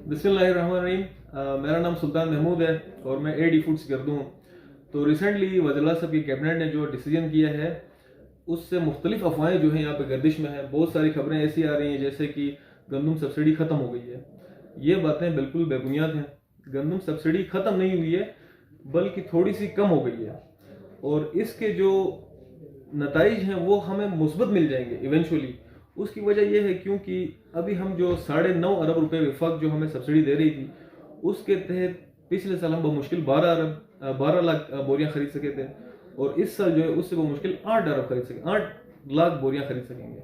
बिस्मिल्लाहिर्रहमानिर्रहीम। मेरा नाम सुल्तान महमूद है और मैं एडी फूड्स गर्द हूँ। तो रिसेंटली वज़ीर साहब की कैबिनेट ने जो डिसीजन किया है उससे मुख्तलिफ अफवाहें जो हैं यहाँ पे गर्दिश में हैं। बहुत सारी खबरें ऐसी आ रही हैं जैसे कि गंदम सब्सिडी ख़त्म हो गई है। ये बातें बिल्कुल बेबुनियाद हैं। गंदम सब्सिडी ख़त्म नहीं हुई है बल्कि थोड़ी सी कम हो गई है और इसके जो नताइज हैं वो हमें मुस्बत मिल जाएंगे इवेंचुअली। उसकी वजह यह है क्योंकि अभी हम जो 9.5 अरब रुपए वफाक जो हमें सब्सिडी दे रही थी उसके तहत पिछले साल हम बमुश्किल 12 लाख बोरियां खरीद सके थे और इस साल जो है उससे बमुश्किल 8 अरब खरीद सके 8 लाख बोरियां खरीद सकेंगे।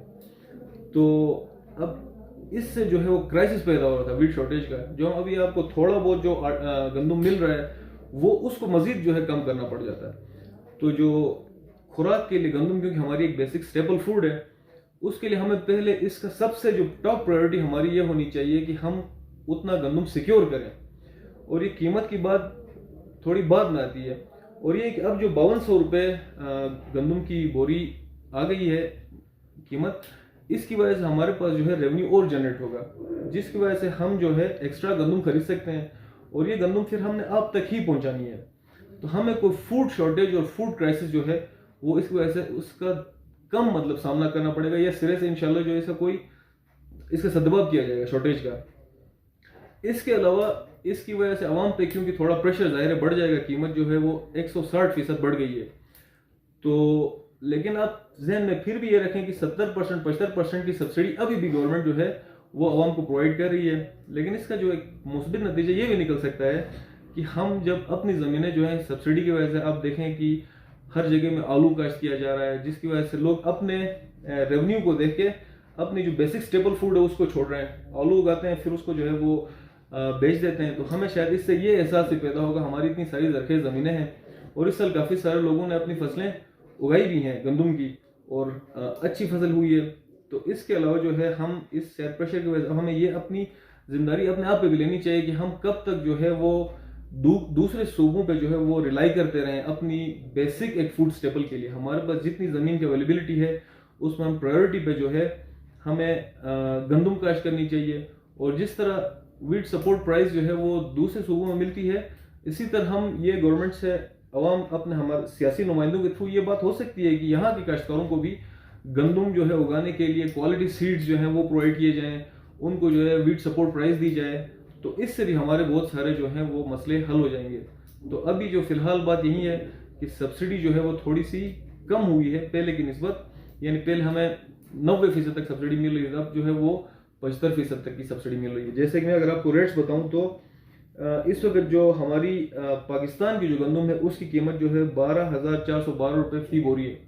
तो अब इससे जो है वो क्राइसिस पैदा हो रहा था वीट शॉर्टेज का। जो अभी आपको थोड़ा बहुत जो गंदम मिल रहा है वो उसको मजीद जो है कम करना पड़ जाता है। तो जो खुराक के लिए गंदम क्योंकि हमारी एक बेसिक स्टेपल फूड है उसके लिए हमें पहले इसका सबसे जो टॉप प्रायोरिटी हमारी ये होनी चाहिए कि हम उतना गंदम सिक्योर करें। और ये कीमत की बात थोड़ी बाद में आती है और ये कि अब जो 5200 रुपये गंदम की बोरी आ गई है कीमत, इसकी वजह से हमारे पास जो है रेवेन्यू और जनरेट होगा जिसकी वजह से हम जो है एक्स्ट्रा गंदम खरीद सकते हैं और ये गंदम फिर हमने आप तक ही पहुंचानी है। तो हमें कोई फूड शॉर्टेज और फूड क्राइसिस जो है वो इसकी वजह से उसका कम मतलब सामना करना पड़ेगा या सिरे से इंशाल्लाह जो इसका कोई इसका सदबाब किया जाएगा शॉर्टेज का। इसके अलावा इसकी वजह से आवाम पे क्योंकि थोड़ा प्रेशर जाहिर बढ़ जाएगा, कीमत जो है वो 160% बढ़ गई है। तो लेकिन आप जहन में फिर भी ये रखें कि 70% 75% की सब्सिडी अभी भी गवर्नमेंट जो है वो आवाम को प्रोवाइड कर रही है। लेकिन इसका जो एक मुस्बित नतीजा ये भी निकल सकता है कि हम जब अपनी ज़मीनें जो है सब्सिडी की वजह से आप देखें कि हर जगह में आलू काश्त किया जा रहा है जिसकी वजह से लोग अपने रेवेन्यू को देख के अपनी जो बेसिक स्टेपल फूड है उसको छोड़ रहे हैं। आलू उगाते हैं फिर उसको जो है वो बेच देते हैं। तो हमें शायद इससे ये एहसास ही पैदा होगा हमारी इतनी सारी ज़रख़ेज़ ज़मीनें हैं और इस साल काफ़ी सारे लोगों ने अपनी फसलें उगाई भी हैं गंदम की और अच्छी फसल हुई है। तो इसके अलावा जो है हम इस शेयर प्रेशर की वजह से हमें ये अपनी जिम्मेदारी अपने आप पे भी लेनी चाहिए कि हम कब तक जो है वो दूसरे सूबों पे जो है वो रिलाई करते रहें अपनी बेसिक एक फूड स्टेपल के लिए। हमारे पास जितनी ज़मीन की अवेलेबिलिटी है उसमें हम प्रायोरिटी पे जो है हमें गंदम काश्त करनी चाहिए। और जिस तरह वीट सपोर्ट प्राइस जो है वो दूसरे सूबों में मिलती है इसी तरह हम ये गवर्नमेंट से अवाम अपने हमारे सियासी नुमाइंदों के थ्रू ये बात हो सकती है कि यहाँ के काश्तकारों को भी गंदम जो है उगाने के लिए क्वालिटी सीड्स जो हैं वो प्रोवाइड किए जाएँ, उनको जो है वीट सपोर्ट प्राइस दी जाए। तो इससे भी हमारे बहुत सारे जो हैं वो मसले हल हो जाएंगे। तो अभी जो फिलहाल बात यही है कि सब्सिडी जो है वो थोड़ी सी कम हुई है पहले की निस्बत, यानी पहले हमें 90% तक सब्सिडी मिल रही है, अब जो है वो 75% तक की सब्सिडी मिल रही है। जैसे कि मैं अगर आपको रेट्स बताऊं तो इस वक्त जो हमारी पाकिस्तान की जो गंदम है उसकी कीमत जो है 12,412 रुपये फी बोरी है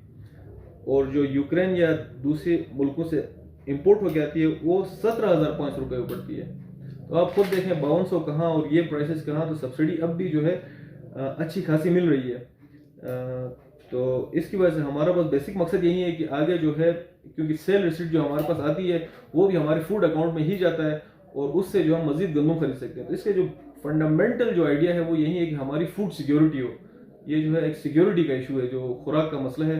और जो यूक्रेन या दूसरे मुल्कों से इम्पोर्ट होकर आती है वो 17,500 रुपये पड़ती है। तो आप खुद देखें 5200 कहाँ और ये प्राइसेस कहाँ। तो सब्सिडी अब भी जो है अच्छी खासी मिल रही है। तो इसकी वजह से हमारा बस बेसिक मकसद यही है कि आगे जो है क्योंकि सेल रिसिप्ट जो हमारे पास आती है वो भी हमारे फूड अकाउंट में ही जाता है और उससे जो हम मजीद गंदम खरीद सकते हैं। तो इसके जो फंडामेंटल जो आइडिया है वो यही है कि हमारी फूड सिक्योरिटी हो। ये जो है एक सिक्योरिटी का इशू है जो खुराक का मसला है।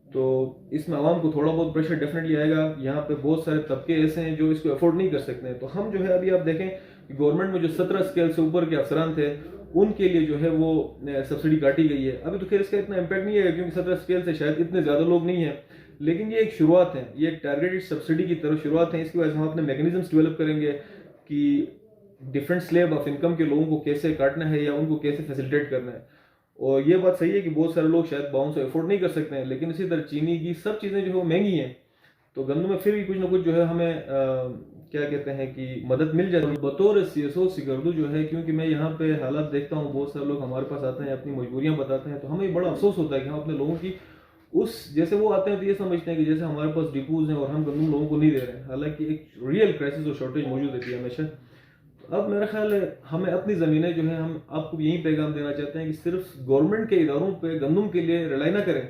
तो इसमें आवाम को थोड़ा बहुत प्रेशर डेफिनेटली आएगा। यहाँ पे बहुत सारे तबके ऐसे हैं जो इसको अफोर्ड नहीं कर सकते हैं। तो हम जो है अभी आप देखें कि गवर्नमेंट में जो 17 स्केल से ऊपर के अफसरान थे उनके लिए जो है वो सब्सिडी काटी गई है। अभी तो खैर इसका इतना इम्पैक्ट नहीं है क्योंकि 17 स्केल से शायद इतने ज़्यादा लोग नहीं हैं, लेकिन ये एक शुरुआत है, ये एक टारगेटेड सब्सिडी की तरफ शुरुआत है। इसकी वजह से हम अपने मैकेनिज्म्स डेवलप करेंगे कि डिफरेंट स्लैब ऑफ इनकम के लोगों को कैसे काटना है या उनको कैसे फैसिलिटेट करना है। और ये बात सही है कि बहुत सारे लोग शायद 5200 अफोर्ड नहीं कर सकते हैं, लेकिन इसी तरह चीनी की सब चीज़ें जो है वो महंगी हैं। तो गंदम में फिर भी कुछ ना कुछ जो है हमें क्या कहते हैं कि मदद मिल जाती है। बतौर सीएसओ सिगर्दू जो है क्योंकि मैं यहाँ पे हालात देखता हूँ, बहुत सारे लोग हमारे पास आते हैं अपनी मजबूरियाँ बताते हैं, तो हमें बड़ा अफसोस होता है कि हम अपने लोगों की उस जैसे वो आते हैं तो ये समझते हैं कि जैसे हमारे पास डिपोज हैं और हम गंदम लोगों को नहीं दे रहे हैं, हालांकि एक रियल क्राइसिस और शॉर्टेज मौजूद रहती है हमेशा। अब मेरा ख्याल है हमें अपनी ज़मीनें जो है हम आपको यही पैगाम देना चाहते हैं कि सिर्फ गवर्नमेंट के इदारों पे गंदम के लिए रिलाई ना करें।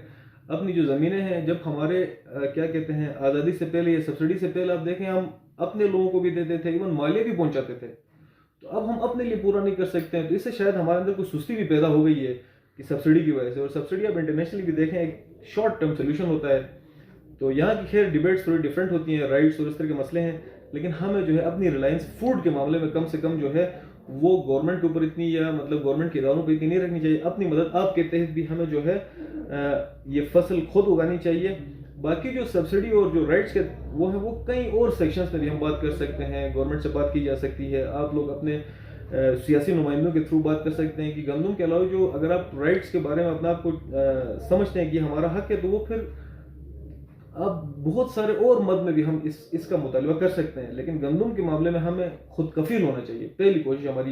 अपनी जो ज़मीनें हैं जब हमारे क्या कहते हैं आज़ादी से पहले या सब्सिडी से पहले आप देखें हम अपने लोगों को भी देते थे, इवन मालिया भी पहुंचाते थे। तो अब हम अपने लिए पूरा नहीं कर सकते हैं। तो इससे शायद हमारे अंदर कुछ सुस्ती भी पैदा हो गई है कि सब्सिडी की वजह से। और सब्सिडी आप इंटरनेशनली भी देखें एक शॉर्ट टर्म सोल्यूशन होता है। तो यहाँ की खैर डिबेट्स थोड़ी डिफरेंट होती हैं, राइट्स और इस तरह के मसले हैं, लेकिन हमें जो है अपनी रिलायंस फूड के मामले में कम से कम जो है वो गवर्नमेंट के ऊपर इतनी, या मतलब गवर्नमेंट के इदारों पर इतनी नहीं रखनी चाहिए। अपनी मदद आपके तहत भी हमें जो है ये फसल खुद उगानी चाहिए। बाकी जो सब्सिडी और जो राइट्स के वो है, वो कई और सेक्शंस में भी हम बात कर सकते हैं, गवर्नमेंट से बात की जा सकती है। आप लोग अपने सियासी नुमाइंदों के थ्रू बात कर सकते हैं कि गंदम के अलावा जो अगर आप राइट्स के बारे में अपना आपको समझते हैं कि हमारा हक है, तो वो फिर अब बहुत सारे और मद में भी हम इसका मुतालबा कर सकते हैं। लेकिन गंदम के मामले में हमें खुद कफील होना चाहिए, पहली कोशिश हमारी।